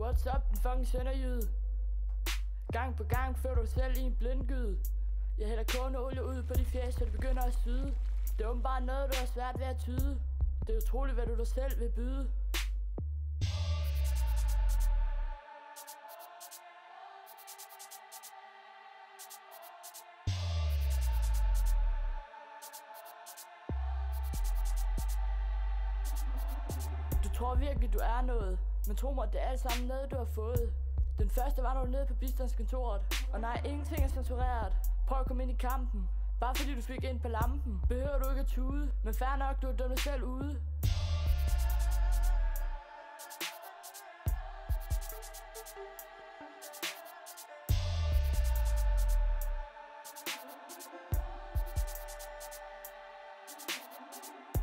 What's up, den fucking sønderjyde? Gang på gang fører du dig selv i en blindgyde. Jeg hælder kogeolie ud på de fjæs, så det begynder at syde. Det er åbenbart noget, du har svært ved at tyde. Det er utroligt, hvad du dig selv vil byde. Du tror virkelig, du er noget, men tro mig, det er alt sammen noget, du har fået. Den første var, når du nede på bistandskontoret. Og nej, ingenting er censureret. Prøv at komme ind i kampen. Bare fordi du fik ind på lampen, behøver du ikke at tude. Men fair nok, du har dømt dig selv ude.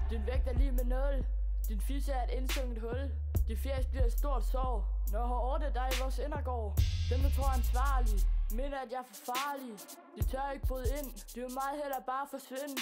Din vægt er lige med 0. Din fisse er et indsunket hul. Dit fjæs bliver et stort sår, når jeg har ordnet dig i vores indergård. Dem du tror er ansvarlig, mener at jeg er for farlig. De tør ikke bryde ind, de vil meget hellere bare forsvinde.